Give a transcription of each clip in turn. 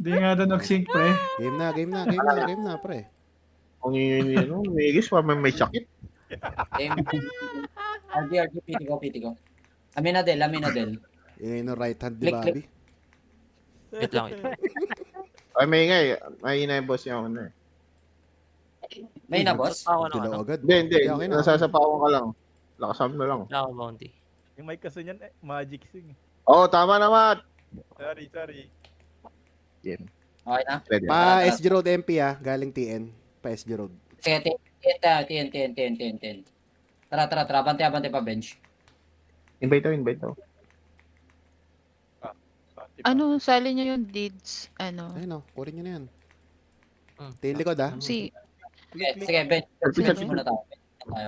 Hindi nga daw nag-sync, pre. Game na, pre. Ang yun, umigis pa may sakit. RG, piti ko. Aminadel. Yun yung right hand ni Click, Bobby. Wait lang. Ay, may ingay. May ingay boss yung ano eh. May na, boss? Ako na Dilaw ano. agad. Hindi. Okay na. Nasasapawan ka lang. Lakasam na lang. Wala akong bounty. Yung mic kasi niyan, magic sing. Oo, tama naman. Sorry. Game. Okay na? Pwede. Pa SG Road MP galing TN. Pa SG Road. Sige, TN. Tara. Bante pa bench. Invite daw. Ano, sali niyo yung deeds, ano? Ayun o, kurin nyo na yan. Hmm. Tail likod Si, Sige, bench muna tayo.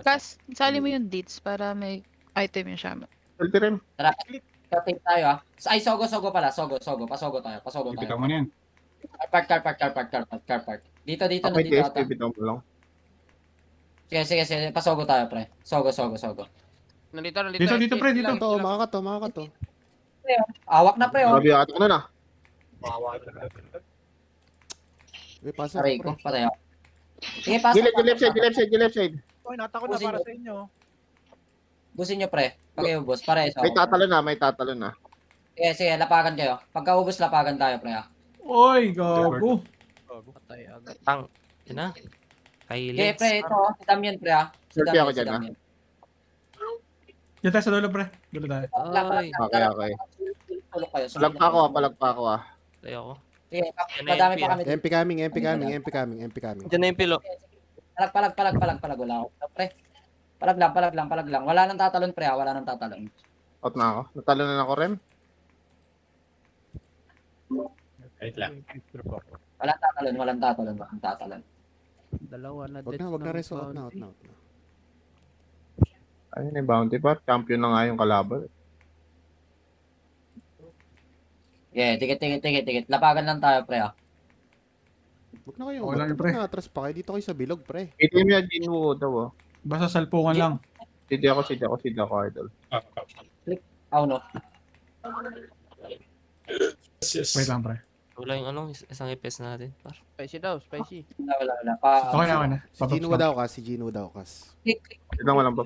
Kas, sali mo yung deeds para may item yung shaman. Selfie rin. Tapos tayo ah. Ay, sogo pala. Pasogo tayo. Ipitaw mo na yan. Park. Dito Ako na, may dito TSP, ata. bitaw mo lang. Sige. Pasogo tayo, pre. Sogo. Nandito. Dito, pre, dito. Ito, makakato. Awak na, pre, oh. Grabe ata ko na. Uy, pasok, Aray pre. ko, patay ako. Sige, pasok. Left side. Oy, natako na Busin para mo. sa inyo. Busin nyo, pre. Pag-iubos, pares. May tatalo na. Sige, lapagan kayo. Pagka-ubos, lapagan tayo, pre, ah. Oy, gago. Patay agad. Yun na. Sige, Kailex. pre, ito, oh. Si Damian, pre, ah. Selfie ako dyan, ah. Diyan tayo sa dulo, pre. Dulo tayo. Ay, Okay. Sulok kayo. Palag pa ako ah. tayo ako. Sige, Yan na madami MP, pa kami. MP coming. Diyan na yung pilo. Palag. Wala ako. Pre. Palag lang. Wala nang tatalon, pre, ah. Wala nang tatalon. Out na ako. Natalo na ako rin. Wait lang. Walang tatalon. Dalawa na Wag na reso. Out na. Ayun yung bounty pa. Champion na nga yung kalaban. Yeah, tikit. Lapagan lang tayo, pre, ah. Wag na kayo. Okay lang yun, pre. Atras pa kayo. Dito kayo sa bilog, pre. Itim yung Jinwoo daw ah. Basta salpungan lang. Sidi ako idol. Oh, no. Wait lang, pre. Wala yung ano, isang FPS natin. Spicy daw, spicy. Wala. Okay na. Si Gino daw kas. Click. Tignan mo lang ba?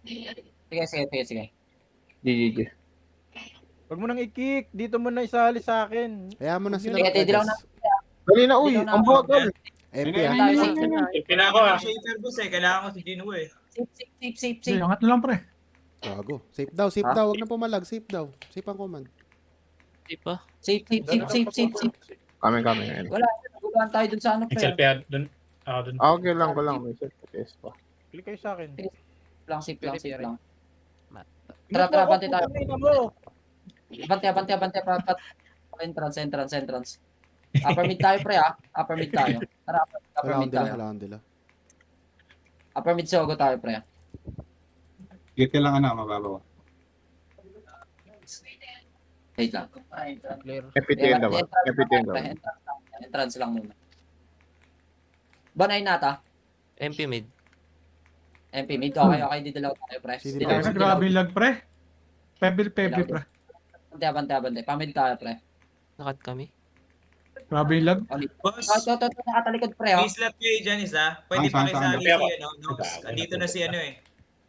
Sige. GGG. Wag mo nang i-kick. Dito mo na isali sa akin. Kaya mo na sila. Sige, dilaw na. Dali na uy. Ang bagal. MP Pinako ah. Shaper boss eh, kailangan ko si Gino eh. Safe. Sige, angat na lang, pre. Gago. Safe daw. Wag na pumalag. Safe daw. Safe ang command. Di pa. Safe. Kami. Wala, nagugaan tayo dun sa ano, pre. Okay lang ko lang. May set pa. Click kayo sa akin. Safe lang. Tara, bante tayo. Bante, pat. Entrance. Upper mid tayo, pre, ah. Upper mid tayo. Tara, upper mid tayo. Wala dila. Upper mid sogo tayo, pre. Gate lang mababaw. Wait lang. Clear. FPTN daw. Entrance lang muna. Banay nata. MP mid. MP mid. Okay. Didalaw tayo, pre. Sige, Dilaw. Ay, grabe yung lag, pre. Pebble, pre. Bante. Pamid tayo, pre. Nakat kami. Grabe yung lag. Boss, Ito, nakatalikod, pre, oh. may slap kayo dyan isa. Pwede pa kisali si Nox. Andito na si ano eh.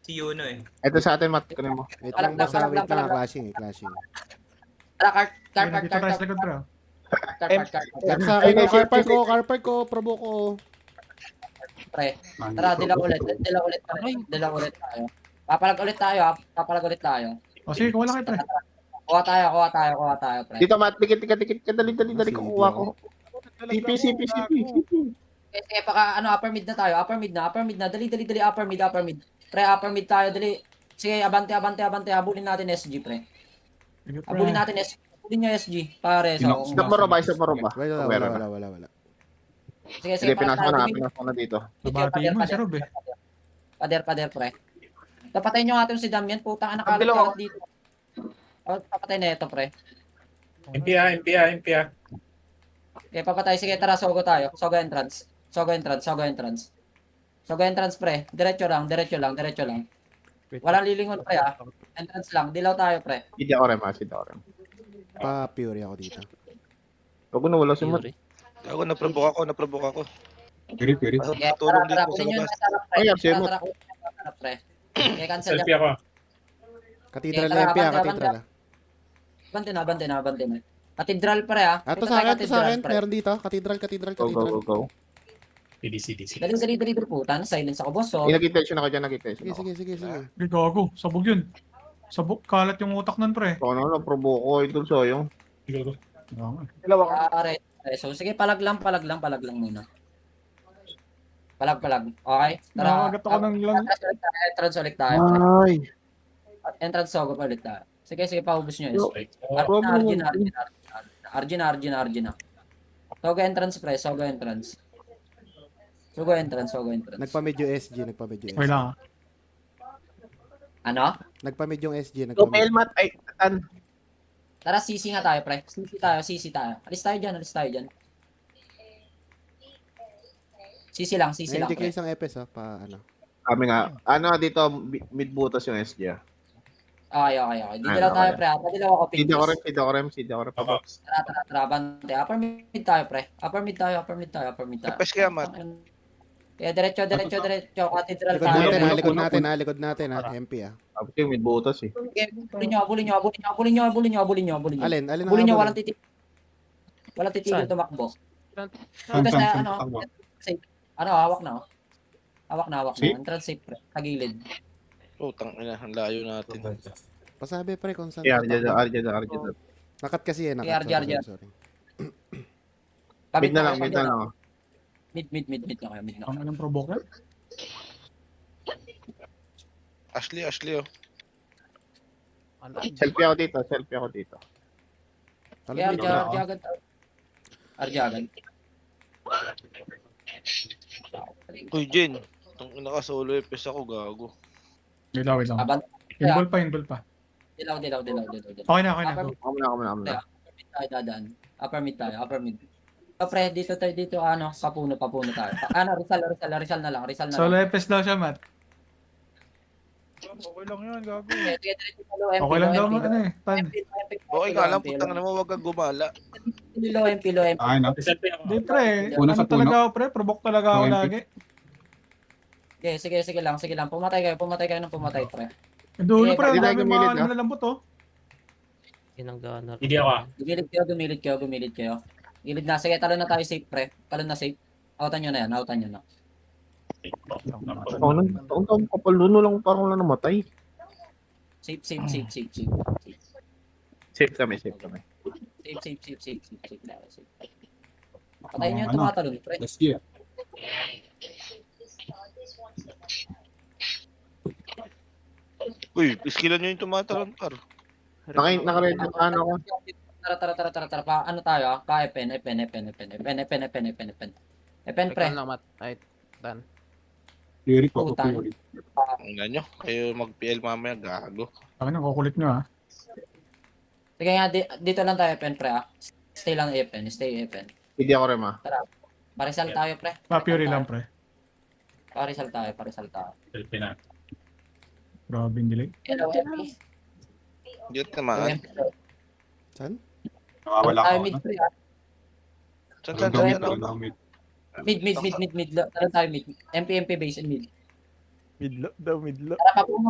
Si Yuno eh. Ito sa atin, Mat. Kunin mo. Wait lang, boss. Palag lang. Clashing. Tara, car Dito tayo sa likod, pre. Yan sa akin. Car park ko. Probo ko. Pre. Tara, dilaw ulit tayo. Papalag ulit tayo. O sige, kuha lang kayo, pre. Kuha tayo, pre. Dito, Mat. Dikit. Dali. Kukuha ko. CP. Sige, upper mid na tayo. Upper mid na. Dali, upper mid. Pre, upper mid tayo, dali. Sige, abante. Habulin natin SG, pre. Sige, pre. Habulin natin SG. Habulin nyo SG. Pare, so. Stop mo ba? Wala. Sige, Sige, pinasok na dito. Nabati mo, si Rob, eh. Pader, pre. Papatayin nyo natin si Damian. Putang anak Ang dito. Papatay na ito, pre. MPA. Okay, papatay. Sige, tara, sogo tayo. Sogo entrance, pre. Diretso lang. Walang lilingon, pre, ah. Entrance lang. Dilaw tayo, pre. Sidi ako rin. Pa Fury ako dito. Huwag na wala si Mat. Yuri. Ako, naprovoke ako. Pwede, pwede. Sige, Patulong tara, dito sa kunin nyo labas. yung sarap, pre. Ay, siya mo. Tara, kunin nyo yung sarap, pre. Okay, cancel Selfie ako. Katedral Okay, tara, MP ah, abante, katedral ah. Abante na. Katedral, pre, ha. Ato Dito sa tayo, akin, to sa akin. katedral, pre. Meron dito. Katedral. Go, go, go, go. DC. Dali, putan. Silence ako, boss. So, Nag-intention ako dyan, nag-intention Sige, ako. sige. Hindi, gago. Sabog yun. Sabog. Kalat yung utak nun, pre. Ako na, provoke ko, idol Soyong. Gago. Dalawa ka. So, sige, palag lang muna. Palag. Okay? Tara. Nakakagat ako ng lang. Entrance ulit tayo. Ay. Entrance sogo pa ulit tayo. Sige, paubos nyo yun. Problem. Arjun na. Sogo entrance, pre. Sogo entrance. Nagpa-medyo SG. Okay lang. Ano? Nagpa-med yung SG. Go, Nagpa-med. Elmat. Ay, tan. Tara, CC nga tayo, pre. CC tayo. Alis tayo dyan. CC lang, Ngayon, pre. isang EPS ah. Pa ano. Kami nga. Ano, dito, mid-butas yung SG. Okay. Dito lang tayo, pre. Dito ako, Seed ako rin. Tara, bante. Upper mid tayo, pre. Upper mid tayo. Tapos kaya, Mat. Kaya diretso. Cathedral tayo. Likod natin ah. MP ah. Tapos yung mid-butas eh. Bulin nyo. Alin ang Bulin nyo, habol? walang titigil Saan? tumakbo. Saan, Kasi saan, ano, saan? hawak na. Hawak na. Safe? Entrance safe, pre. Sa gilid. Putang ina, ang layo natin. Pasabi pre kung saan. Arja. Nakat kasi Okay, nakat. RJ. Sorry. Mid na lang. Mid na kayo. Ang anong provoke? Ashley, oh. Selfie ako dito. Kaya Talon RJ dito. agad. RJ agad. Uy, Jen. Itong ina ka, solo FPS ako, gago. Wait lang. Aban. Inball pa. Dilaw. Okay na. Go. Ako na. Tayo dadaan. Upper mid tayo. So, pre, dito, papuno tayo. Rizal na lang. Solo FS daw siya, Matt. Okay lang yan, gago. Sige, diretso sa low MP. Okay lang daw, ano eh. Tan. Okay nga lang, putang ina mo, wag kang gumala. Low MP. Ay, no. Hindi, pre. Puno Ano talaga ako, pre? Provoke talaga ako lagi. Okay, sige lang. Pumatay kayo ng pumatay, pre. Ang dulo, pre. Ang Hindi na dami gumilid, mga no? nalalambot, oh. Inangganar. Hindi ako. Gumilid kayo. Gilid na. Sige, talon na tayo safe, pre. Talon na safe. Outan nyo na. Ang taong kapal nuno lang parang wala namatay. Safe. Safe kami. Safe. Patayin nyo yung tumatalon, pre. Let's go. Uy, iskilan nyo yung tumatalon, par. Naka-red yung ano ko. Tara. Ano tayo, ah? Pa-Epen, pre. Lang, Mat. Ay, tan. Lyric ko. Tingnan nyo, kayo mag-PL mamaya, gago. Ang kukulit nyo, ha. Sige nga, dito lang tayo, Epen, pre, ah. Stay Epen. Hindi ako rin ma. Parisal tayo, pre. Pa-Fury lang, pre. Parisal tayo. Selfie na. Grabe yung delay. Hello, MP. Diyot naman. Saan? Nawawala Tayo ako, mid, no? pre, ah. Saan, Mid. Tayo tayo mid. MP base and mid. Midlo. Tara, papuno.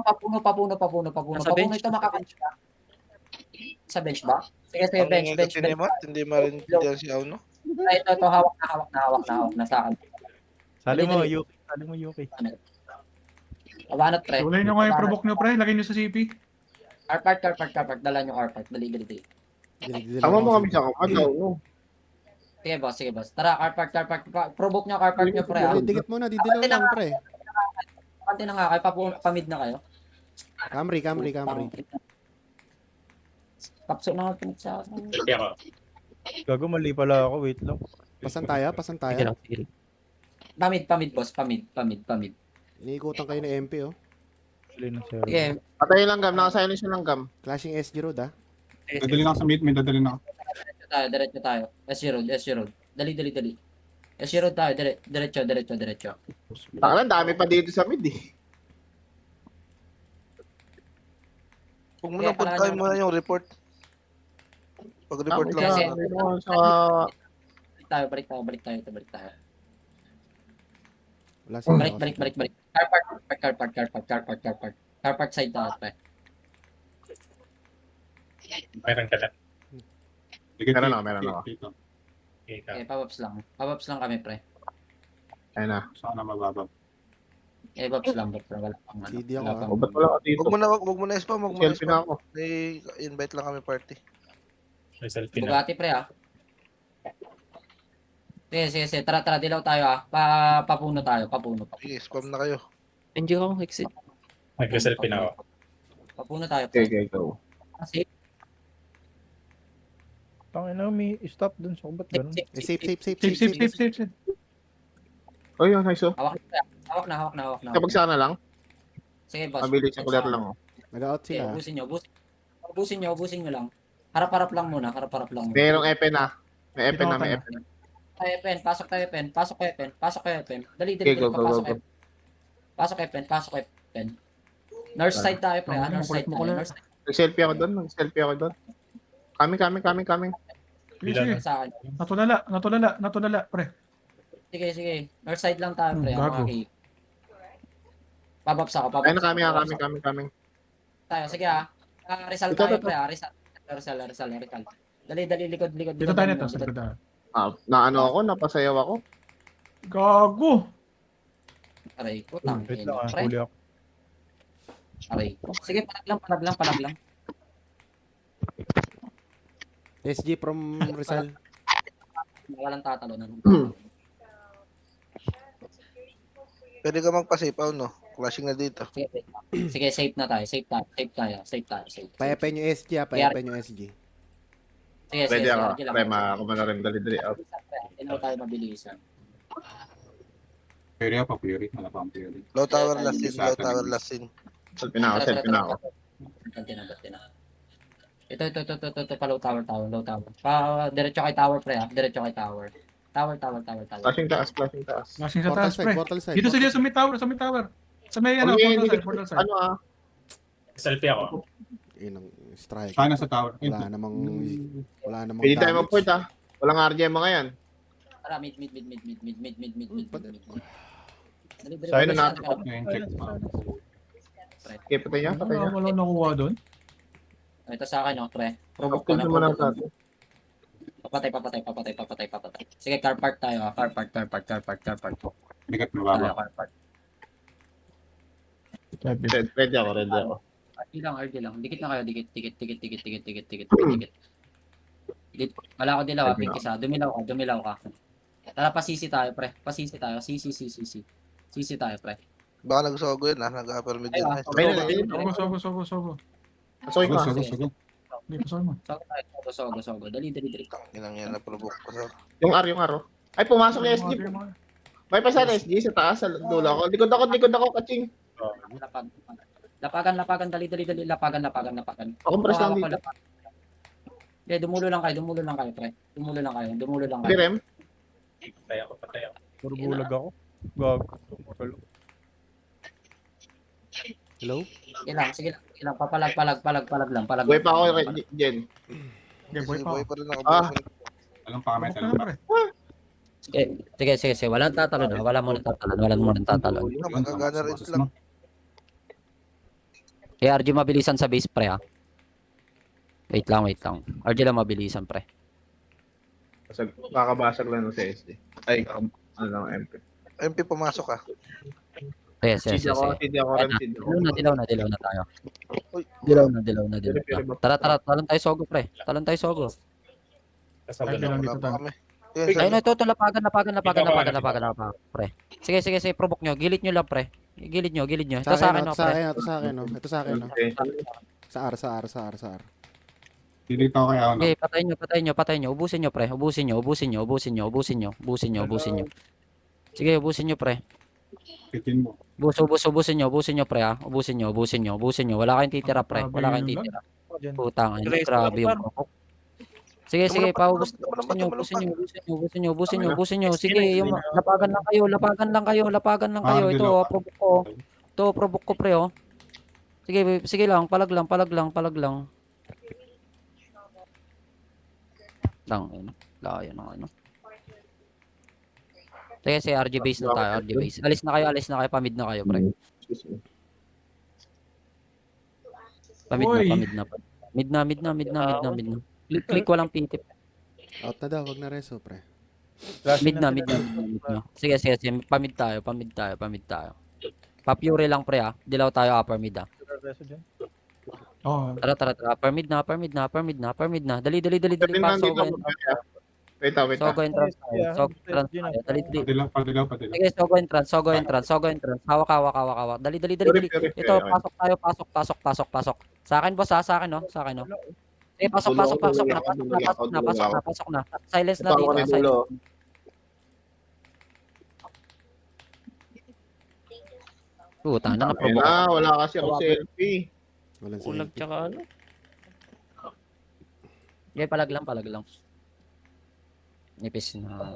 Nasa bench. Ito makabench ka. Sa bench ba? Sige, Ang bench. ingay ni Mat, hindi marintindihan si Auno. Ito, hawak na sa akin. Sali mo, Dali. Yuki. Kabanat, pre. Tulay nyo nga yung provoke nyo, pre. Lagay nyo sa CP. Carpart. Dala nyo carpart. Dali. Tama mo kami sa kapal. No. Sige, boss. Tara, carpart. Provoke nyo, carpart nyo, pre. ah. Dikit mo na, didilaw lang pre. Pante na nga kayo, pamid na kayo. Camry. Kapso na nga pinag sa akin. Gago, mali pala ako. Wait lang. Pasan tayo. Sige lang. Pamid, boss. Pamid. Iniikutan kayo ng MP oh. Mali na siya. Sige, Patayin lang gam. Nakasilence yung lang gam. Clashing SG road ah. Dadali na ako sa mid. May dadali na ako. diretso tayo. SG road. Dali. SG road tayo, diretso. Takalan, dami pa dito sa mid eh. Huwag mo nang puntahin mo na yung report. Pag-report Tama lang siya. ako. Dito ako sa... Balik tayo. Wala sila. Balik. Car park side tayo, pre. Meron ka lang. Meron ako. Okay, pawaps lang. Pawaps lang kami, pre. Ayun na. Sana mababa. Pawaps lang, pre. Wala pang ano. CD ako, Wala ah. O, pang- ba't wala ka dito? Wag mo na spam, wag mo na Selfie na spam. ako. Invite lang kami party. May selfie Bugatti, pre, ah. Sige. Tara, dilaw tayo, ah. Papuno tayo. Sige, spam na kayo. Hindi ako exit. Nag-selfie na ako. Papuno tayo, Okay, pre. go. Kasi, Tangina, may stop dun sa kubat ganun. Safe. Oh, yun, nice oh. Hawak na. Kapag sana lang, Sige, boss. mabilis yung clear lang oh. Nag-out Sige, sila. ubusin nyo lang. Harap-harap lang muna. Merong epe na. May epe na. Pasok tayo, pen. Dali, Okay, go. Pasok pen. North side tayo, pre. North side tayo. Nag-selfie ako doon. Coming. Sige. Sa akin. Natulala, pre. Sige. North side lang tayo, pre. Gago. Okay. Pabaps ako. Ayun na, coming. Tayo, sige ah. Rizal tayo, pre. Rizal. Dali, likod. Dito tayo nito. Sa likod. Napasayaw ako. Gago. Aray ko, Wait lang, pre. huli ako. Aray ko. Sige, palag lang. SG from Rizal. Walang tatalo na. Pwede ka magpa-safe out, no? Clashing na dito. Sige, safe tayo. Pa-epen yung SG, ah. Pa-epen yung SG. Sige, Pwede ako. sige lang. Pre, makakuha na rin. Dali. Hindi na tayo mabilisan. Fury ako, Fury. Wala pa ang Fury. Low tower last scene. Selfie na ako. Ganti na. Ito, pa low tower. Diretso kay tower, pre, ah. Tower. Flashing taas. Lasing sa Portal taas, side, pre. portal side. Dito sa may tower. Sa may ano, portal side. Selfie ako. Yun ang strike. Sana sa tower. Wala namang Pwede tayo damage. mag-port ha. Walang RJ mga yan. Tara, mid. Dali. Sa'yo na natin. Ngayon, check. Okay, patay niya. Wala nakuha doon. Ito sa akin, pre. Provoke ko Upload na. naman ang natin. Papatay. Sige, car park tayo, ah. Car park. Bigat Tayo, mababa. car park. Ready ako. RD lang. Dikit na kayo, dikit. Wala ko dilaw, pink isa. Dumilaw ka. Tara, pasisi tayo, pre. Sisi tayo, pre. Baka nagsogo yun, nag-upper mid yun. Okay na. Sogo. Pasoy ko. Sogo. Hindi ko sama. Sogo. Dali. Inang yan na-provoke ko sa... Yung R. Ay, pumasok yung SG. May pa sa SG sa taas, sa dulo ako. Likod ako, kaching. Lapagan, dali. Lapagan. Ako press lang dito. Okay, dumulo lang kayo, pre. Dumulo lang kayo. Hindi, Rem. Patay ako. Puro bulag ako. Gago. Hello? Sige lang. Palag lang. Buhay pa ako, Jen. Boy pa. Boy pa rin ako. Walang pa kami talaga. Sige. Walang tatalo na. Wala mo nang tatalo. Magagana rin lang. RG mabilisan sa base, pre, ah. Wait lang. RG lang mabilisan, pre. Kakabasag lang ng SG. Ay, MP. MP, pumasok ka. Yes. CD ako, Rem. Dilaw na tayo. Uy. Dilaw na. Tara, talon tayo sogo, pre. Kasama Ay, na. lang dito tayo. Kami. Ayun, ito, lapagan, pre. Sige, provoke nyo. Gilid nyo lang, pre. Gilid nyo. Ito sa akin, pre. Ito sa akin. Okay. Sa R. Dito ako kaya ano. Okay, patayin nyo. Ubusin nyo, pre. Ubusin nyo. Sige, ubusin nyo, pre. Pitin mo. Ubusin nyo, pre, ah. Ubusin nyo. Wala kayong titira, pre. Putang, grabe yung provoke. Sige, paubos. Ubusin nyo. Sige, yung lapagan lang kayo. Ito, provoke ko, pre, oh. Sige lang, palag lang. Layo ng ano. Sige, RG base na tayo, RG base. Alis na kayo, pamid na kayo, pre. Pamid Uy. na. Mid na. Click walang pitip. Out na daw, wag na reso, pre. Mid na. Sige. Pamid tayo. Pa-pure lang, pre, Dilaw tayo, upper mid, Reso dyan. Oh, Tara. Upper mid na. Dali. Sabi na Pasok dito. ko. Wait. Sogo entrance tayo. Dali. Padilaw. Sige, Sogo entrance. Hawak. Dali. Ito, pasok. Sa akin, boss, Sa akin, no? Sige, pasok na. Silence na dito. Silence. Puta na, Ayun naprovoke. na, wala kasi ako selfie. Walang Ulag selfie. tsaka ano. Okay, palag lang. Nipis na.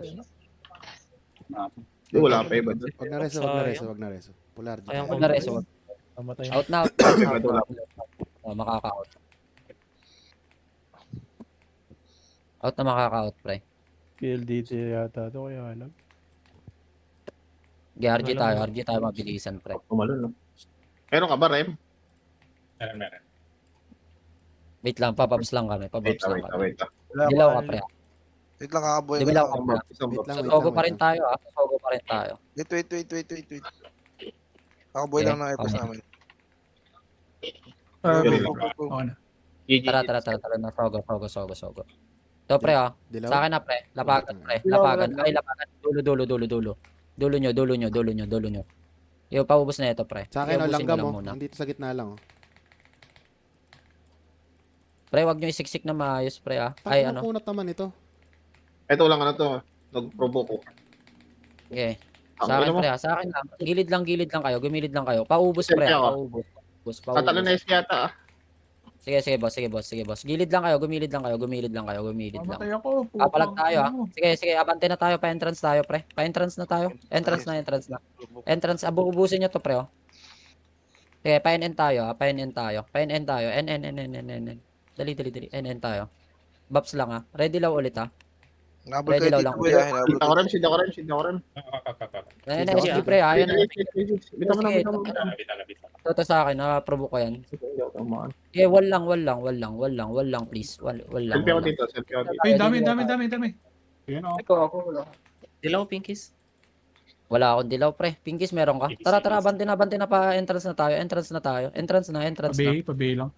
Wala pa iba. Wag na reso. Pular dyan. Ayun Huwag na reso. Mamatay. Out na. Makaka-out. Out na makaka-out, pre. PLDT yata ito kaya alam. RG tayo mabilisan, pre. Tumalon, no? Meron ka ba, Rem? Meron. Wait lang, pababs lang kami. Wait. Dilaw ka, pre. Wait lang, kakaboy Dilaw na ka, ako. pre. Isang Wait box. lang, Sogo pa rin tayo, Wait. Kakaboy lang ng epos namin. okay na. Tara na. Sogo. Ito, pre, Dilaw? Sa akin na, pre. Lapagan, pre. Lapagan. Dulo. Dulo nyo. Yung paubos na ito, pre. Sa akin, Iubusin langgam nyo lang mo. muna. Nandito sa gitna lang, oh. Pre, wag nyo isiksik na maayos, pre, Ay, Ano ano. kunat naman ito? Ito lang to. Nag-provoke ko. Okay. Ang Sa akin, ina mo. pre, Sa akin lang. Gilid lang kayo. Gumilid lang kayo. Paubos, pre, Siyempre ako. Paubos. Tatalo na is yata, Sige, boss. Gilid lang kayo. Gumilid lang. Mamatay ako. Papalag tayo, Sige, abante na tayo. Pa-entrance tayo, pre. Pa-entrance na tayo. Entrance na. Entrance, ubusin nyo to, pre, Sige, pa-NN tayo, Pa-NN tayo. NN. Dali. NN tayo. Babs lang, Ready lang ulit, Nabol Ready kayo lang dito, lang. kuya. Nabol Shield ako Rem. NN, pre, ayun. Bitaw mo na. Toto sa akin, provoke ko yan. Sige, wall lang, please. Wall lang. Selfie ako dito. Ay, dami. Yun o. Dilaw, pinkies. Wala akong dilaw, pre. Pinkies, meron ka? Tara, abante na pa. Entrance na tayo. Entrance na. Pabay lang.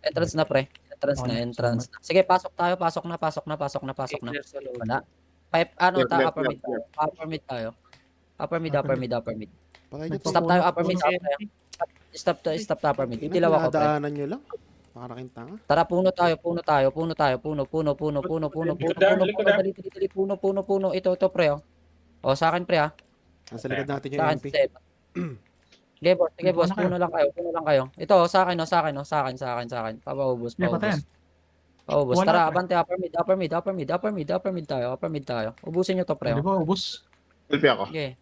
Entrance na, pre. Entrance na. Sige, pasok tayo. Clear sa loob. Wala. Upper mid tayo. Upper mid. Pakay nyo to. Stop tayo, upper mid. Stop upper mid. Itilaw ako, pre. Dinadaanan nyo lang. Makaraking tanga. Tara, puno tayo. Dali, puno. Ito, pre, sa akin, pre, Nasa likod natin yung Sa akin, MP. Seb. Sige, boss. Puno lang kayo. Ito, sa akin. Papaubos. Hindi, patayan. Paubos. Wala, Tara, pre. abante, upper mid tayo. Ubusin nyo to, pre. Di ba, ubus? Selfie ako. Sige.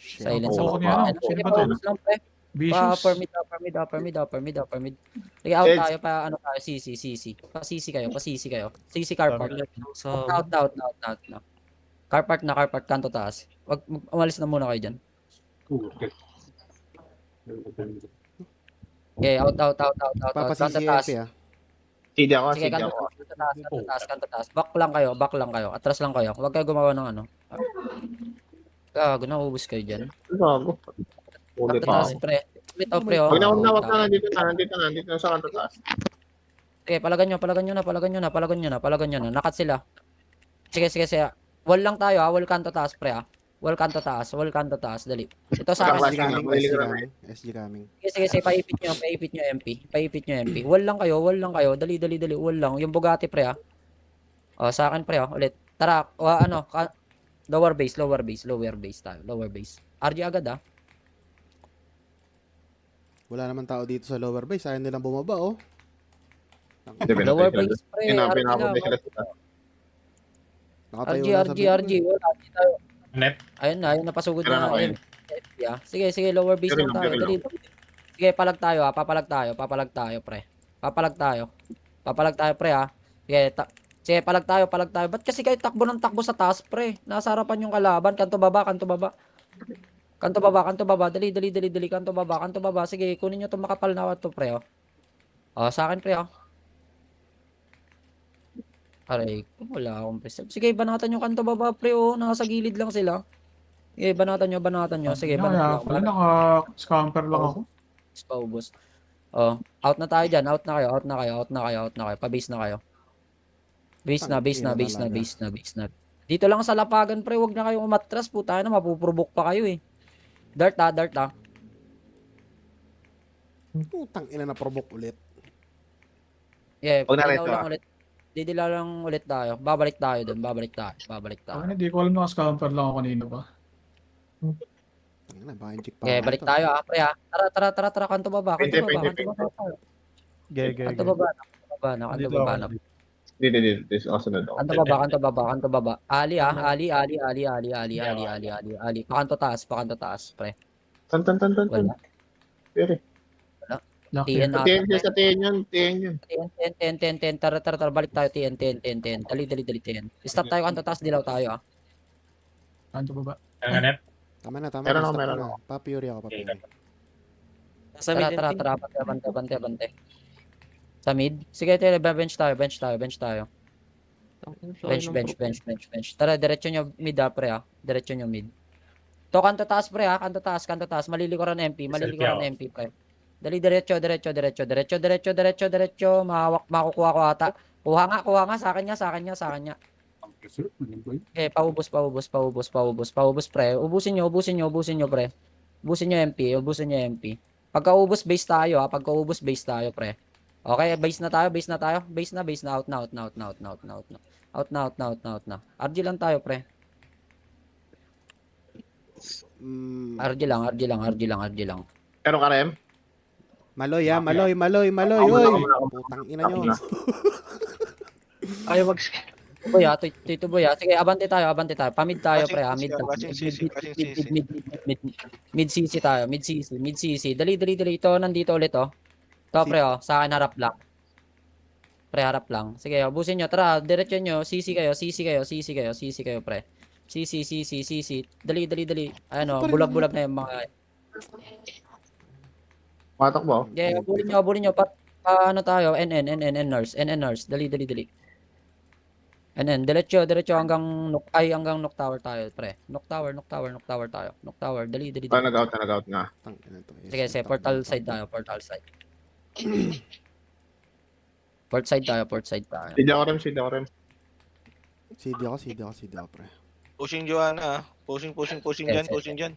Shit. Silence Oo, ako. niya, Ano, sino sige, ba to? paubos lang, pre. Vicious. Upper mid. Sige, out Edge. tayo pa, tayo, CC. Pa-CC kayo. CC car park. So, Out. No. Car park, kanto taas. Umalis na muna kayo dyan. Okay, out. Papasisi Kanto yung taas. MP, CD ako. Sige, kanto taas. Back lang kayo. Atras lang kayo. Huwag kayo gumawa ng ano. Gago, naubos kayo dyan. Bago. Ulit Kanto pa taas, ako. pre. Ulit, pre, Huwag na. Nandito na sa kanto taas. Sige, palagan nyo na. Nakat sila. Sige. Wall lang tayo, Wall kanto taas, pre, Wall kanto taas, dali. Ito sa akin. SG coming. Sige, paipit nyo MP. Wall lang kayo. Dali. Wall lang. Yung Bugatti, pre, sa akin, pre, ulit. Tara, lower base tayo. Lower base. RG agad, Wala naman tao dito sa lower base. Ayaw nilang bumaba, oh. Lower base, pre. Pinapon na sila sa Nakatayo na sa RG. Wala, di tayo. Net. Ayun na, napasugod Pero na. ako Ayun. Sige, lower base lang tayo. Dali. Sige, palag tayo, papalag tayo, pre. Papalag tayo, pre, Sige, Sige, palag tayo, palag tayo. Ba't kasi kayo takbo ng takbo sa taas, pre? Nasa harapan yung kalaban. Kanto baba, kanto baba. Kanto baba, kanto baba. Dali, dali, dali, dali. Kanto baba, kanto baba. Sige, kunin nyo itong makapal na to, pre, oh. Oh, sa akin, pre, oh. Aray, wala akong preserve. Sige, banatan yung kanto baba, pre, oh. Nasa gilid lang sila. Sige, banatan nyo, banatan nyo. Sige, banatan Pala lang. naka-scamper lang ako. Paubos. Oh, out na tayo dyan. Out na kayo, out na kayo, out na kayo, out na kayo. Pa-base na kayo. Base na, base na, base na, base na, base na. Dito lang sa lapagan, pre. Huwag na kayong umatras. Puta na, mapuprovok pa kayo eh. Dart ah, dart ah. Putang ina na provoke ulit. Yeah, Huwag na didilaw reto, lang ulit. Didilaw lang ulit tayo. Babalik tayo dun, babalik tayo, babalik tayo. Hindi ko alam naka-scamper lang ako kanina pa. Tangina, baka yung chick pa. Okay, balik tayo ah, pre ah. Tara, tara, tara, tara, kanto baba, kanto Pwede, baba, pwede, kanto baba tayo. Gege, Kanto baba na, kanto baba na, kanto Dito baba ako. na. Dito. Kasunod ako. Kanto baba, kanto baba, kanto baba. Ali ah, ali, ali, ali, ali, ali, ali, ali, ali, ali. Pakanto taas, pre. Tan. Wala. Pwede. Lucky. TN ata, TN pre. sa TN yun. TN yun. 10. Tara, balik tayo, 10. Dali, 10. Stop tayo, kanto taas, dilaw tayo ah. Kanto baba. Tama na, Meron stop ako, ko meron na. Papiyuri ako, papiyuri. Nasa mid and pink. Tara, bante. Sa mid? Sige, tayo, bench tayo. Bench. Tara, diretso nyo mid ah, pre ah. Diretso nyo mid. To, kanto taas, pre ah. Kanto taas. Malilikuran MP, pre. Dali, diretso. Makukuha ko ata. Kuha nga. Sa akin niya. Okay, paubos, pre. Ubusin nyo, pre. Ubusin nyo MP. Pagka ubos, base tayo, pre. Okay, base na tayo. Base na. Out na. RG lang tayo, pre. RG lang. Pero ka Rem? Maloy ah, maloy. Oy. Putang ina nyo. Ayaw mag... Boy, Tito Boy. Sige, abante tayo. Pamid tayo, pre. Mid CC tayo. Mid CC. Dali. Ito, nandito ulit, oh. Ito, pre, oh. Sa akin, harap lang. Pre, harap lang. Sige, ubusin nyo. Tara, diretso nyo. CC kayo, pre. CC. Dali. Ano, bulag-bulag na yung mga... Patok mo. Yeah, abulin nyo. Ano tayo? NN nurse. Dali. NN, diretso hanggang Nook Tower tayo, pre. Nook Tower tayo. Nook Tower, dali. Nag-out nga. Tang ina to. Sige, portal side tayo. Port side tayo. Hindi ako Rem. CD ako, pre. Pushing Joanna, pushing dyan.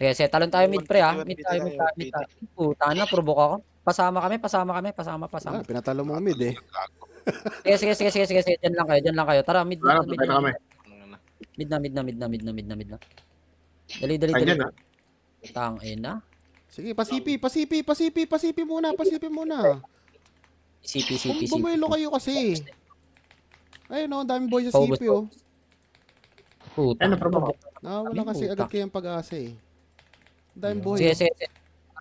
Sige, talon tayo mid, pre, ah. Mid tayo. Puta na, provoke ako. Pasama kami. Ah, pinatalo mo mid eh. Sige. Diyan lang kayo. Tara, mid Wala, patay na kami. na. Dali. Andyan na. Tang ina. Sige, pasipi muna. CP. Bumuelo kayo kasi. Ayun oh, daming boy sa CP oh. Puta. Ano, provoke. Wala kasi agad kayang pag-asa eh. Daming boy. Sige.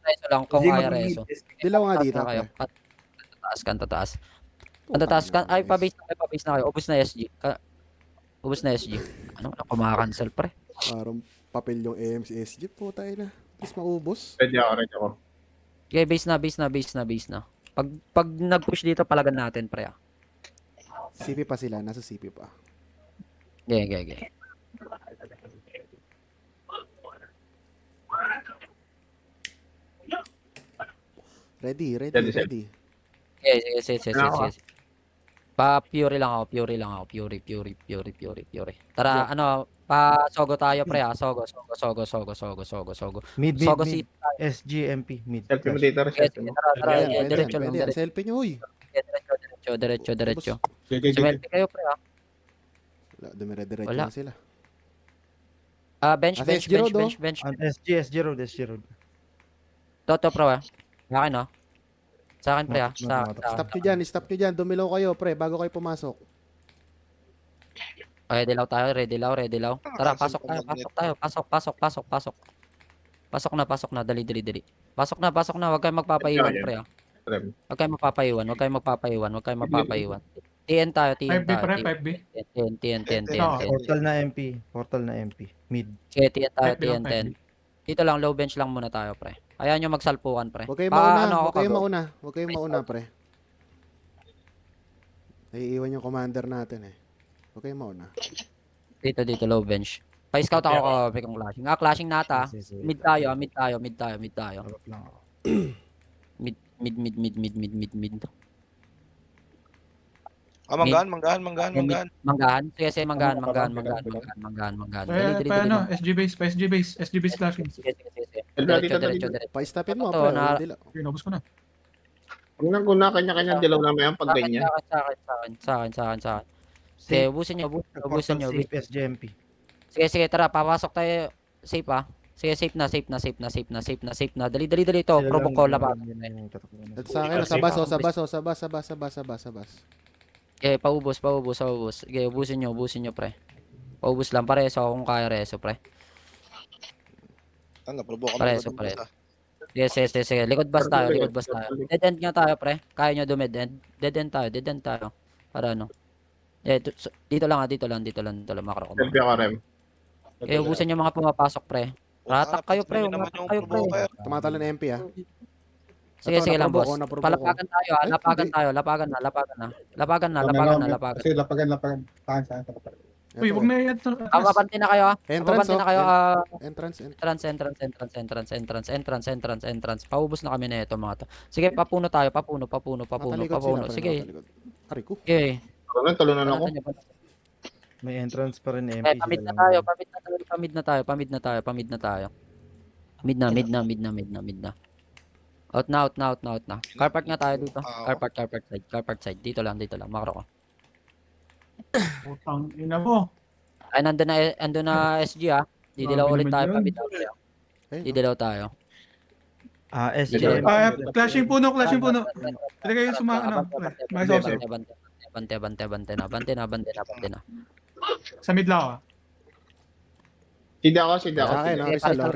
Reso lang kung kaya reso. Dilaw nga dito. Kayo. pre. Kanto taas. Ay, pabase na kayo. Ubus na SG. Ano na kumakancel, pre? Parang papel yung AMC-SG. Puta na. Tapos maubos. Ready ako. Okay, base na. Pag nag-push dito, palagan natin, pre. CP pa sila. Nasa CP pa. Okay. Ready. Sige. Pa-Fury lang ako. Fury. Tara, pa-Sogo tayo, pre, Sogo. Mid, Sogo mid. si... SG, MP, mid. Selfie mo dito. Sige, tara, diretso lang. Pwede yan. Selfie nyo, uy. Diretso. Sige. Sumelte kayo, pre, Dumire-diretso Wala. na sila. Bench. SG road. Toto, pre, Akin, no? Sa akin, pre, Stop nyo dyan. Dumilaw kayo, pre, bago kayo pumasok. Ready law. Tara, pasok tayo. Pasok na. Dali. Pasok na. Huwag kayong magpapaiwan, pre, Rem. Huwag kayong magpapaiwan. TN tayo, TN 5B tayo. pre, 5B. TN. Portal na MP. Portal na MP. Mid. Sige, TN tayo, 5B lang, TN. Dito lang, low bench lang muna tayo, pre. Ayan yung magsalpukan, pre. Huwag kayong Pa- mauna, ano ako, huwag kayong kago? mauna. Huwag kayong mauna, pre. Naiiwan yung commander natin eh. Huwag kayong mauna. Dito, low bench. Pa-scout ako ka, kung clashing. Clashing nata. Sige. Mid tayo. Harap lang ako. Mid. Manggahan. Manggahan. Sige, manggahan. Dali. Pa SG base clashing. Sige. Dito. Diretso. Pa-stopin mo, Ito, pre. na- Dila. Pinobos ko na. Kung na kanya-kanya dilaw na may pag ganyan. Sa akin. Sige, ubusin nyo. Safe SGMP. Sige, tara, papasok tayo. Safe ah. Sige, safe na. Dali to. Provoke ko laban. At sa akin, sa bas. Okay, paubos. Sige, ubusin nyo, pre. Paubos lang, pareso kung kaya reso, pre. Naprovoke Pareso. Sige. Likod bas tayo. Dead end nga tayo, pre. Kaya nyo dumid end. Dead end tayo. Para ano. Dito lang, makro ko. Siyempre ako rin. Eh, ubusin nyo mga pumapasok, pre. Ratak kayo, pre. Tumatalo na MP, ah. Sige Ito, lang, boss. naprovoke. Palapagan tayo, Ay, lapagan hindi. tayo. Lapagan na. Kasi lapagan. Tahan sa akin. Uy, huwag na yan. Ababante na kayo, ah. Entrance, Ababante na kayo, Entrance. entrance. Paubos na kami na ito, mga to. Sige, papuno tayo. Papuno. Nakalikod sila, pre, Sige. nakalikod. Aray ko. Okay. Talunan ako. May entrance pa rin MP. Eh, pamid na tayo. Pamid na tayo. Mid na. Out na. Car park nga tayo dito. Car park side. Dito lang. Makro ko. Putang ina mo. Ay, nandun na SG, ah. Didilaw Grabe ulit naman tayo. yun. Pamid tayo. Didilaw tayo. SGMP. Clashing puno. Talaga yung mga sauce. Bante na. Sa mid lang ako. Sida ako. Sa akin, Sige, Rizal, oh.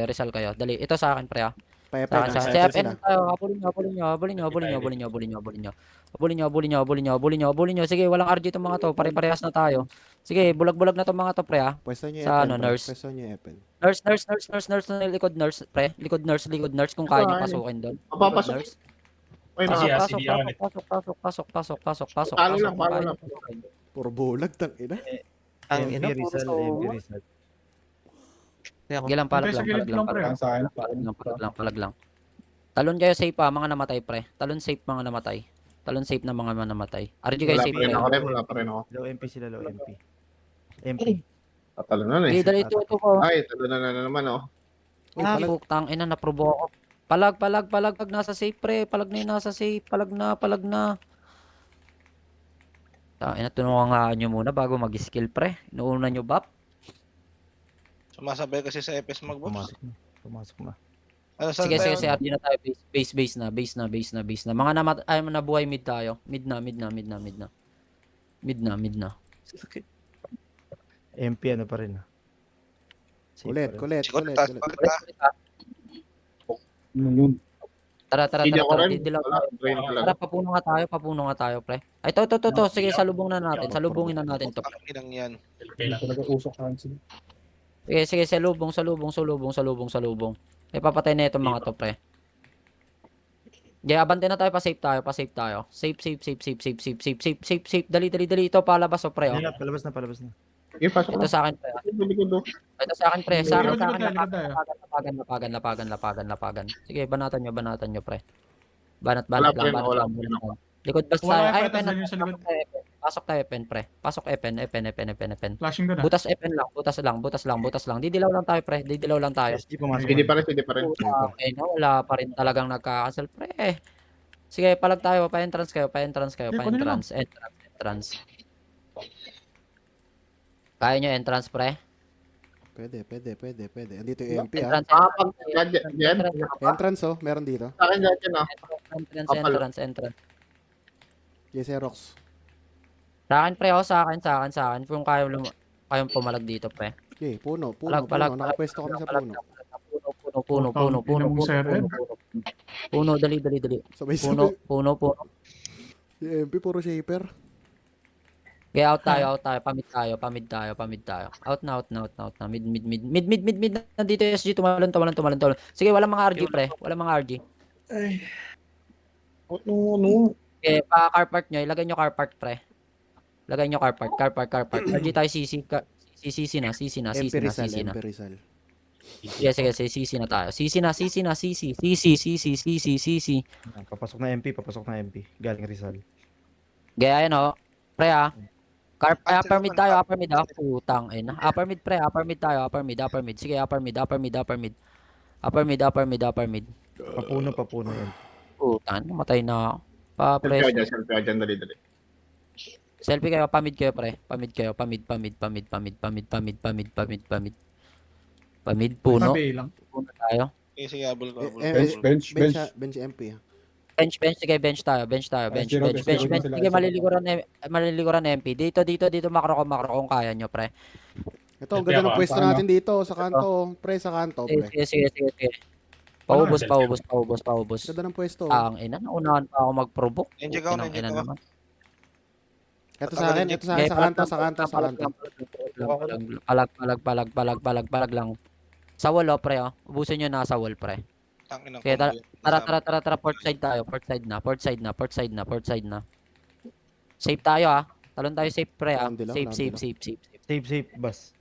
Rizal kayo. Dali, ito sa akin, pre, ah. Pa-FN, Sa ah. CFN tayo. Habulin nyo. Sige, walang RG itong mga to. Pare-parehas na tayo. Sige, bulag-bulag na itong mga to, pre, ah. Pwesto nyo Sa FN, ano, pre. nurse. Pwesto nyo FN. Nurse na likod nurse, pre. Likod nurse kung kaya nyo pasukin doon. Papapasok. Nurse. Ay, Pasok. Palo lang. Puro bulag, tangina. MP Rizal. Sige lang, palag Sa gilid lang, pre. Tahan sa akin. palag lang. Talon kayo safe, ah, mga namatay, pre. Talon safe mga namatay. RG kayo safe, pre. Wala pa rin ako. Low MP sila, low MP. MP. Tatalunan Okay, eh. dali ito ko. Ay, talunan na naman oh. Putang ina, naprobo ako. Palag, pag nasa safe, pre. Palag na yung nasa safe. Palag na. Ina, tunungan nyo muna bago mag-skill, pre. Inuuna nyo bap. Sumasabay kasi sa FS mag-box. Pumasok na. Ano, saan Sige, tayo? RG na tayo. Base na. Mga nabuhay mid tayo. Mid na. MP ano pa rin. Safe Kulit. Sikot, taas bakit ah? Tara. Hindi ako rin. Didilaw Wala, tayo. brain talaga. Tara, papuno nga tayo, pre. Ay, to. Sige, salubungin na natin to. Ang inang yan. Talaga usok sa akin sila. Sige, salubong. Eh, papatay na itong mga to, pre. Abante na tayo, pa-safe tayo. Safe. Dali. Ito, palabas, oh, pre, oh. Palabas na. Sige, pasok Ito na. sa akin, pre. Likod oh. Ito sa akin, pre. Likod tayo. Lapagan. Sige, banatan nyo, pre. Banat Wala pa rin, lang. wala. Likod basta Wala tayo. Ay, pa FN. tayo sa likod. Pasok tayo, FN, pre. Pasok FN. Flashing ko na. Butas FN lang. Butas lang. Didilaw lang tayo, pre. SG pumasok. Hindi pa rin. Okay, no, wala pa rin talagang nagkakasal, pre. Sige, palag tayo. Pa-entrance kayo. Entrance. Kaya nyo entrance, pre? Pwede. Andito yung MP, ah. Entrance. Yan. Entrance, oh. Meron dito. Sa akin dyan ah. Entrance. Xerox. Sa akin, pre, sa akin. Kung kayong pumalag dito, pre. Okay, puno. Palag. Nakapwesto kami sa puno. Puno. Puno, dali. Sabay. Puno. Yung MP, puro shaper. Kaya out tayo, pamid tayo. Out na. Mid. Nandito yung SG, tumalon. Sige, walang mga RG, pre. Walang mga RG. Ano? Okay, car park nyo. Ilagay nyo car park, pre. Lagay nyo car park. RG tayo, CC na. MP Rizal, MP Rizal. Sige, CC na tayo. CC. Papasok na MP. Galing Rizal. Gaya yan, oh. Pre, ah. Upper mid tayo, Putang ina. Upper mid, pre. Upper mid tayo. Sige, upper mid. Papuno yan. Putan, matay na ako. Pa-press. Selfie ka dyan, dali. Selfie kayo, pamid kayo, pre. Pamid. Puno. Tabi lang. Puno tayo. Sige, habol ko. Bench. Bench MP. Bench. Sige, bench tayo. Bench. Zero sila. Sige, maliliguran na MP. Dito, makro kung kaya nyo, pre. Ito, ang ganda ng pwesto natin dito sa kanto. Pre, sa kanto, pre. Sige. Paubos. Ganda ng pwesto. Ang ina, naunahan pa ako mag-provoke. Nandiyan ka, Inang ina naman. Ito sa akin, sa kanto. Palag lang. Sa wall, oh, pre, oh. Ubusin nyo nasa wall, pre. Tangin ng Okay, combo. tara, port side tayo. Port side na. Safe tayo, ah. Talon tayo safe, pre, ah. Round lang, Safe. Safe, bus.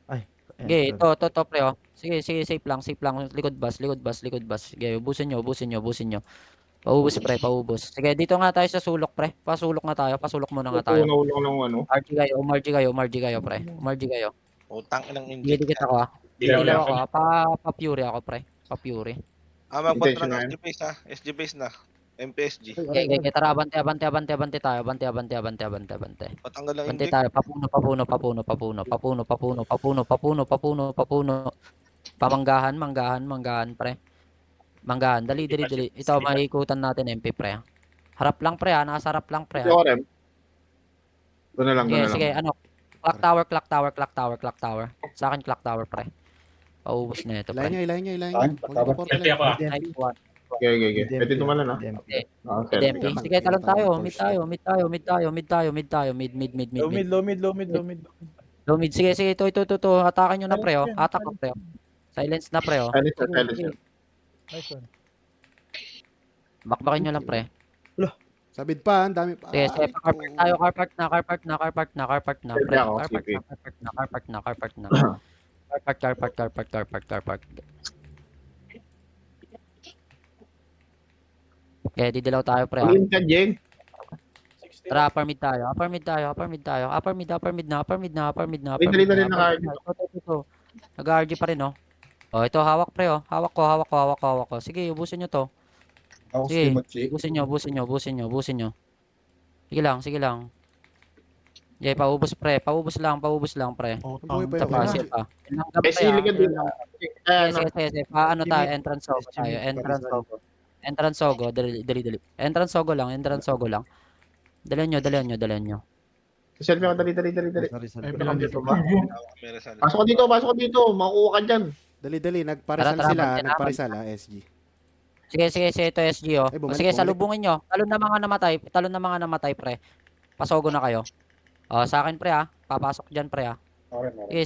Ay. Okay, ito, pre, oh. Sige, safe lang. Likod bus. Sige, ubusin nyo. Paubos, pre, paubos. Sige, dito nga tayo sa sulok, pre. Pasulok muna nga tayo. Umarji kayo, pre. Oh, tangin ng Hindi engine. kita ko, ah. Hindi ako, ah. Pa-fury ako, pre. Pa-fury. Magpunta Intention ng na SG base ha. SG base na. MPSG. Okay, tara, bante tayo. Bante. Patanggal lang Bante engine. tayo, papuno. Manggahan, pre. Dali. Ito, maikutan natin MP, pre. Harap lang, pre, ha. Nasa harap lang, pre, ha. Doon na lang. Sige, ano. Clock tower. Sa akin, clock tower, pre. Paubos na ito, pre. Ilahin nyo. Selfie ako, ah. Nice one. Okay. Pwede tumalan, ha? DMP. Sige, talon tayo. Mid tayo. Mid. Low mid. Sige. Ito. Atakan nyo na, pre, oh. Atak ko, pre, oh. Silence na, pre, oh. Silence. Nice one. Bakbakin nyo lang, pre. Sabid pa, ang dami pa. Sige, car park tayo. Car park na, pre. Car park na. Car park. Okay, didilaw tayo, pre, ah. Ulim ka, Jeng. Tara, upper mid tayo. Upper mid na. Dali na card. Ito. Nag-RG pa rin, oh. Oh, ito, hawak, pre, oh. Hawak ko. Sige, ubusin nyo to. Ako Sige, si Mochi. ubusin nyo. Sige lang. Yeah, paubos lang, pre. Buhay pa Ito yun. pa, siya pa. Eh, sili ka din. Sige. Paano tayo? Entrance Sogo tayo. Entrance Sogo. Dali. Entrance Sogo lang. Dalihan nyo. Selfie ako, dali. Ay, lang dito. Pasok ko dito. Makuha ka dyan. Dali, nagparisal Tara, sila. bante na. Nagparisal, SG. Sige, ito SG, oh. Ay, bumalik, Sige, bumalik. salubungin nyo. Talon na mga namatay, pre. Pasogo na kayo. Oh, sa akin, pre, ah. Papasok dyan, pre, ah.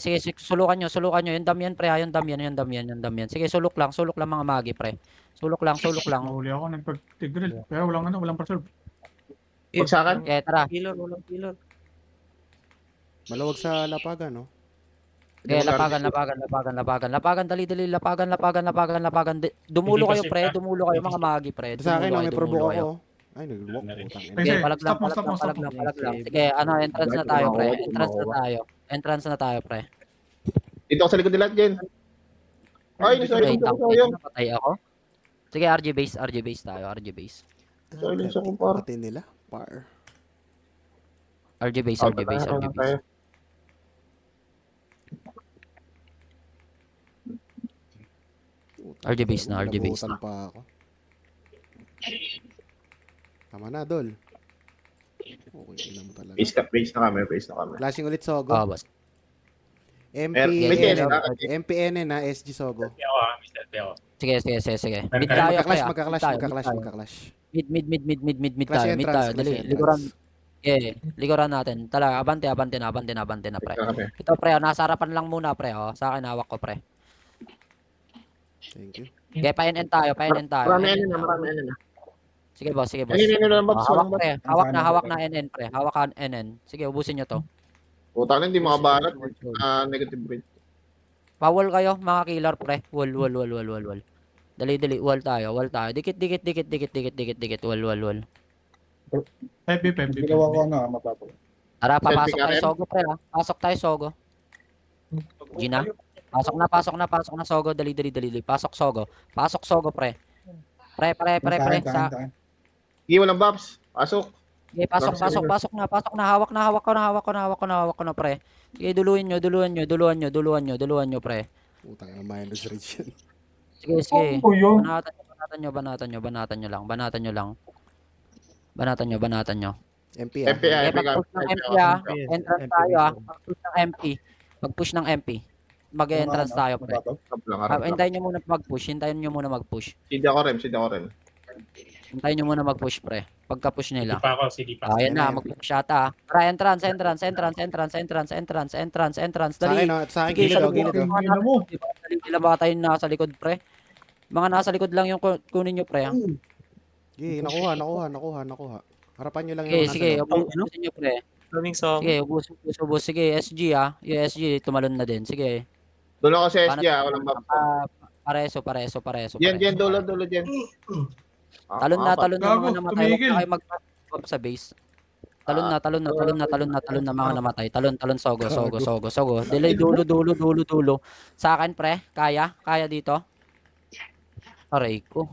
Sige, sulukan nyo. Yung dam yan, pre, ah. Yung dam yan. Sige, sulok lang mga magi, pre. Sulok lang. Mahuli ako, nagpag-tigrill. Pero walang preserve. Pag sa akin. Okay, tara. Walang pillar. Maluwag sa lapagan, no? Okay, lapagan. Dali. Lapagan. Dumulo kayo, pre. Dumulo kayo, mga magi, pre. Sa akin, may provoke kayo. ako. Ay, nag-walk. Putang ina. Sige, Sige, palag lang. stop mo. Sige, entrance na tayo, pre. Dito ako sa likod nila, Jen. Ay, Ay, silence ako sa'yo. napatay ako. Sige, RG base tayo. Silence ako, par. Pati nila. Par. RG base. RG base na. Nabutan pa ako. Tama na, Dol. Okay, ina mo talaga. Base na kami. Flashing ulit, Sogo. Oh, boss. MPN na, SG Sogo. Sige. Mid tayo, pre. Magka-clash. Mid Clash tayo, mid entrance, tayo. clash Dali, entrance. likuran. Likuran natin. Talaga, abante na, pre. Ito, pre, nasa harapan lang muna, pre, oh. Sa akin, hawak ko, pre. Thank you. Okay, pa-NN tayo. Marami NN ano na, na. marami ano na. Sige, boss. Ayun lang, Babs. Hawak, Walang Babs. pre. Hawak na NN, pre. Hawak ka NN. Sige, ubusin nyo to. Puta na, hindi makabarat. Negative rate. Powal kayo, mga killer, pre. Wall. Dali, wall tayo. Dikit. Wall. Pepe. Ginawa ko na, mapapal. Tara, papasok Selfie ka tayo rin? Sogo, pre, ha. Pasok tayo Sogo. Gina. Pasok na Sogo. Dali. Pasok Sogo, pre. Pre. Sa... Hindi, walang Babs. Pasok. Okay, pasok na. Hawak ko na, pre. Sige, duluan nyo, pre. Putang ina, minus rage yan. Sige. Oh, yun. Banatan nyo. MP MP, ah. Okay, pag-push ng MP, ha. Entrance tayo, ha. Pag-push ng MP. Mag-entrance tayo, pre. Hintayin nyo muna mag-push. Hindi ako rin. Hintayin nyo muna mag-push, pre. Pagka-push nila. Sige pa. Ayan na, mag-push ata. Tara, entrance. Sa Dali. akin, oh. Sa akin, Sige, gilid, sa oh. Gilid, oh. Ina mo. Dali ba tayo nasa likod, pre? Mga nasa likod lang yung kunin nyo, pre. Sige, nakuha. Harapan nyo lang Sige, yung sige. nasa loob. Ubusin nyo, pre. Daming sa Sige, ubus. Sige, SG, ha. Yung SG, tumalon na din. Sige. Doon ako sa SG, walang Babs. Pareso. Diyan, dulo, diyan. Talon na Gago, mga namatay. Huwag tumigil. na kayo mag-up sa base. Talon na mga namatay. Talon, Sogo. Delay, dulo. Sa akin, pre. Kaya dito. Aray ko.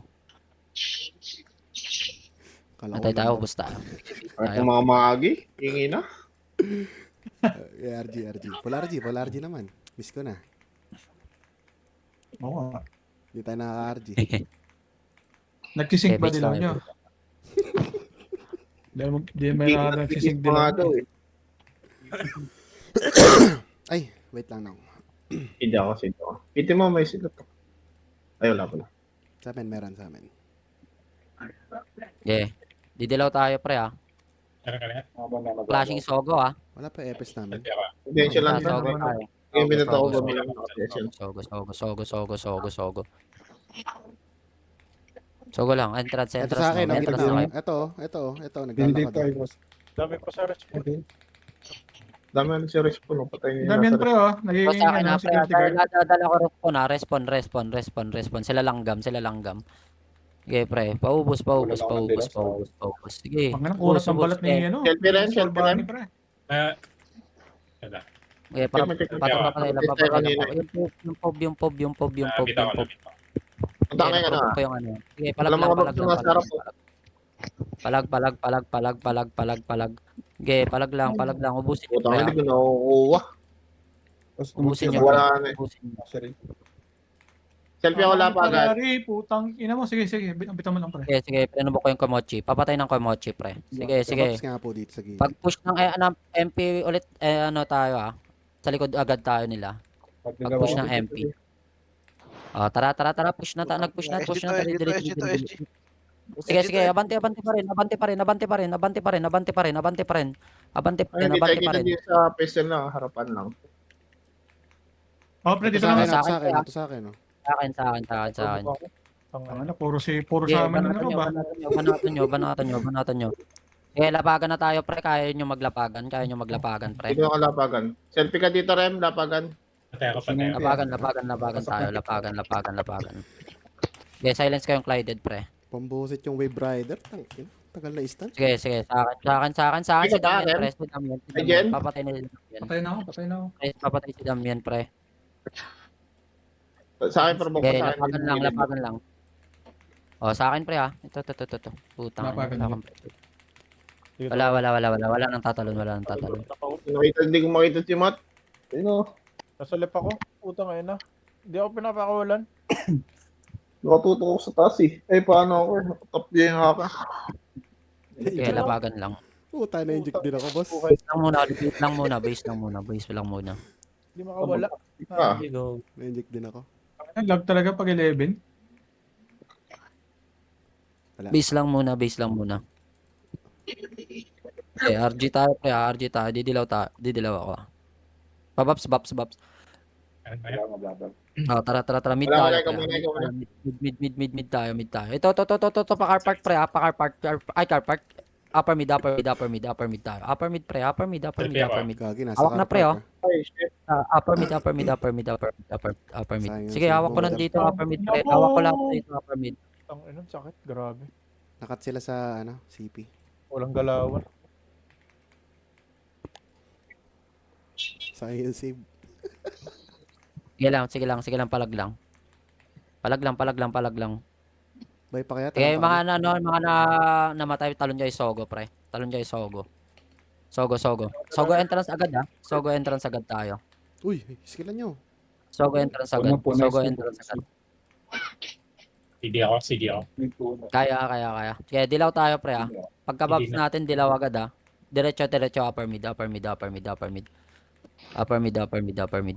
Kala ko Natay tayo, lang. ubus tayo. Ay, kung mga maagi, hingi na. RG. Full RG naman. Miss ko na. Oo. Hindi tayo nakaka-RG. Nagkisync ba Okay, dilaw base nyo? Di may nagkisync Mga dilaw. daw eh. Ay, wait lang. Hindi ako. Piti mo, may silot. Ay, wala pala. Sa amin, meron sa amin. Yeah. Didilaw tayo, pre, ha. Flashing Sogo, ha. Wala pa EPS namin. Prudential lang. Sogo tayo. Yung minuto ko Sogo. gumilang ng prudential. Sogo lang. Entrance. Ito sa akin, Entrance gitna. na kayo. Ito. Dinidate Naglalakad. tayo, boss. Dami pa sa response. Okay. Dami ano si Respo, patay niya. Damian pre, oh. O Nagiging sa akin, ano, ha, pre, security guard. dadala ko respond. Sila langgam. Sige, pre. Paubos. Sige. Mga kuras ang balat ni ano. Selfie rin. Solbani, pre. Okay, papatay lang. Yung pob. Punta ka ngayon, Ko yung ano. Sige, palag Alam lang. mo ba kung masarap po? Palag. Sige, palag lang. Ubusin nyo, Puta pre, ka, ha. hindi ko nakukuha. Tapos Ubusin nyo, tumutya. pre. Wala na eh. Ubusin nyo. Sorry. Selfie ako wala pa agad. Pagari, putang ina mo. Sige. Bitan mo lang, pre. Sige, pinanubok ko yung Komochi. Papatay ng Komochi, pre. Sige. Pops nga po dito sa gilid. Pag push ng MP ulit, ano tayo, ha. Sa likod agad tayo nila. Pag push ng MP. Tara, push na. Nag-push na. Dali. Sige, abante pa rin. Hindi tayo kita dito sa pistol na harapan lang. Oh, pre, Ito dito sa lang. akin, ito sa akin. Oh. Sa akin. Ano, puro Sige, sa amin ano ba? banatan nyo. Eh, lapagan na tayo, pre. Kaya nyo maglapagan, pre. Dito ako lapagan. Selfie ka dito, Rem, lapagan. Lapagan. Okay, silence kayong Clyded, pre. Pambusit yung Wave Rider. Tangin. Tagal na instant. Sige, sa akin si Damian, pre. Si Damian. Papatay na si Damian. Patay na ako. Pre, papatay si Damian, pre. Sa akin, provoke Okay, sa akin. lapagan lang. O, sa akin, pre, ha. Ito. Putang. Lapagan ina, lang. Wala nang tatalon. Hindi ko makita si Matt. Ano? Nasalip ako. Puta ngayon na. Hindi ako pinapakawalan. Nakatuto ko sa taas eh. Eh, paano ako? Top din ako. Okay, lapagan lang. Puta, na-inject din ako, boss. Base lang muna. Hindi makawala. Ah, Na-inject din ako. Lag talaga pag 11. Wala. Base lang muna, base lang muna. Okay, RG tayo pre, RG tayo. Didilaw ako. Pabaps, baps. Wala mababag. Oh, tara, mid Wala, tayo wala, pre. wala, Mid wala. tayo, mid tayo. Ito, pa car park pre, pa car park. Ay, car park. Upper mid tayo. Upper mid pre, upper mid. Gagi, nasa Hawak na car pre, park, oh. Ay, shit. Upper mid. Sayang yung Sige, save hawak mo, ko madam. nandito, upper mid pre. Hawak ko lahat dito, upper mid. Ang ina, sakit. Grabe. Nakat sila sa CP. Walang galawan. Sayang yung save. Sige lang, palag lang. Palag lang. Bay pa kaya? Kaya yung Tanong pa mga namatay talon dyan Sogo, pre. Sogo. Sogo entrance agad, ha. Sogo entrance agad tayo. kami. Uy, skillan nyo. Sogo entrance agad. Sogo entrance agad. Sige ako. Kaya. Kaya dilaw tayo, pre, ha. Pagka-buff natin, dilaw agad, ha. Diretso, upper mid.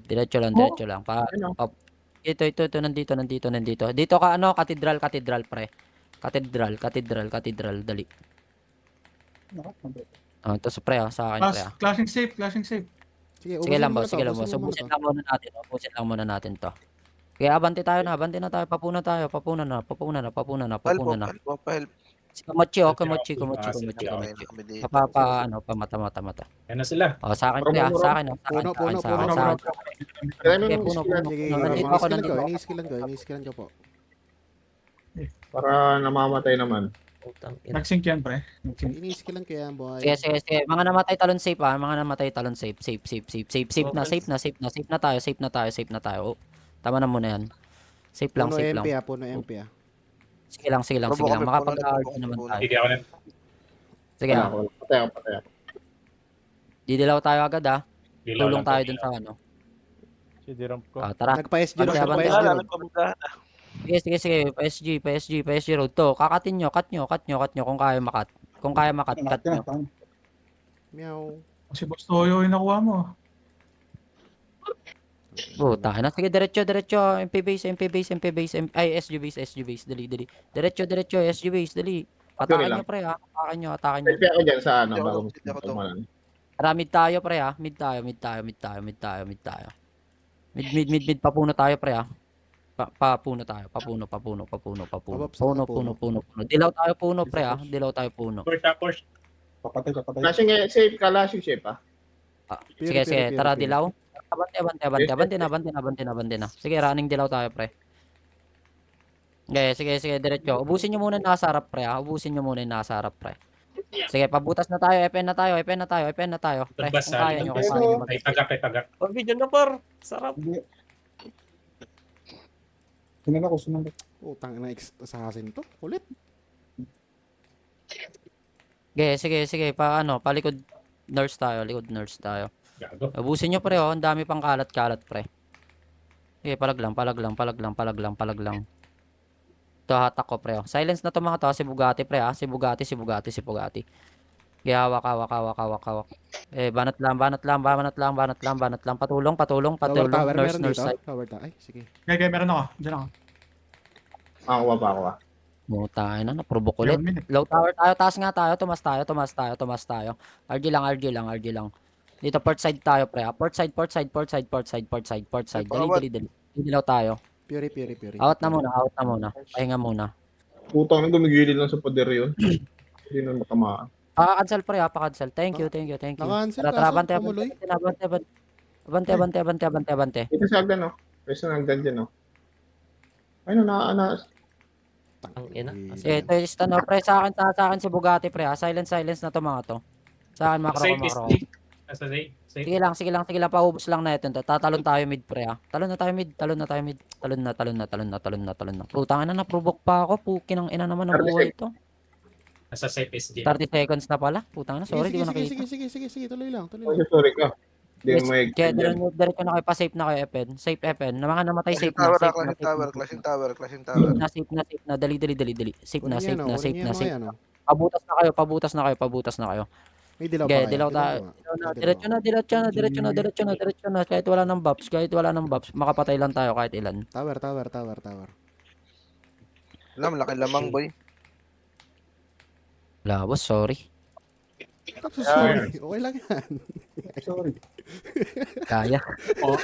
Diretso lang. Ito, nandito. Dito ka, katedral, pre. Katedral, dali. Tapos pre, sa akin, pre, Clashing safe. Sige lang, boss. Ubusin Ubusin lang muna natin to. Kaya abante na tayo. Papuna na. Help. Kumochi. Pamata. Yan na sila. Sa akin, pre, sa akin. Puno. Kaya mo Okay, yung puno. Sige, Nandito ako. ini-skillan ko po. Para namamatay naman. Putang ina. Nagsync yan, pre. Nagsync. Ini-skillan ko yan, boy. Sige. Mga namatay talon safe, ha. Safe na tayo. Oh, tama na muna yan. Safe lang. Puno MP ah. Sige lang. Makapag-argue naman tayo. Sige ako na. Sige, ha. Patay ako. Didilaw tayo agad, ha. Dilaw Tulong lang tayo to. dun sa ano. CD ramp ko. Tara. Nagpa-SG Abante, road, abante. nagpa-SG road. Nagpapuntahan na. Sige. PSG road to. Kakatin nyo. Cut nyo. Kung kaya makat. Cut nyo. Meow. Si Boss Toyo yung nakuha mo. Puta na. Sige, diretso. MP base. Ay, SG base. Dali. Diretso, SG base. Dali. Atakin nyo, pre, ha. Atakin nyo. Pwede ako dyan sa ano. Hindi ako bagong to, hindi ako to. tumalan. Tara, mid tayo, pre, ha. Mid tayo. Mid. Papuno tayo, pre, ha. Papuno tayo. Papuno. Dilaw tayo puno, pre, ha. Push. Papatay. Flashing safe ka, flashing safe ah. Sige. Pure. Tara, dilaw. Abante na. Sige, running dilaw tayo, pre. Sige, diretso. Ubusin nyo muna yung nasa harap, pre, ha. Pre. Sige, pabutas na tayo. FN na tayo, pre. Tagbas, Kung kaya nyo, Ay, tagak. Video na, par. Sarap. Sinunod ko. Utang na assassin to. Kulit. Sige. Palikod nurse tayo. Gago. Ubusin nyo, pre, oh. Ang dami pang kalat, pre. Sige, palag lang. Ito, hatak ko, pre, oh. Silence na to mga to. Si Bugatti, pre, ha. Si Bugatti. Sige, hawak. Banat lang. Patulong. Tower, Nurse meron dito. side. Tower. Ay, sige. Okay, meron ako. Diyan ako. Makakuha pa ako ah. Tayo na, naprovoke ulit. 1 minute. Low tower tayo, taas nga tayo, tumas tayo. RG lang. Dito port side tayo, pre. Port side. Dali. Dilaw tayo. Pure. Out na muna. Pahinga muna. Putang na gumigilid lang sa poder yun. Hindi na matamaan. Paka-cancel, pre, pa-cancel. Thank you. Naka-cancel Tara, kaso, abante. tumuloy. Abante. Ito sa agdan oh. Pwede na agdan dyan oh. Ay no, Ito yung stand, pre, sa akin si Bugatti, pre, ha. Silence na to mga to. Sa akin, makro. Nasa safe. Sige lang, paubos lang na ito. Tatalon tayo mid, pre, ha. Talon na tayo mid. Talon na. Putang ina, na-provoke pa ako. Pukin ang ina naman ng buhay ito. Nasa safe SG. 30 seconds na pala. Putang ina, sorry, di ko nakita. Sige, tuloy lang. sorry ka. Hindi mo may Kaya diretso na kayo, pa-safe na kayo, FN. Safe, FN. Na mga namatay, safe na. Clashing tower. Safe na. Dali. Safe na. Pabutas na kayo. May dilaw Okay, pa dilaw tayo. Diretso na. Kahit wala ng buffs, makapatay lang tayo kahit ilan. Tower. Alam, laki lamang boy. Wala, boss, sorry. Sorry. Okay lang yan. Sorry. Kaya. Oh,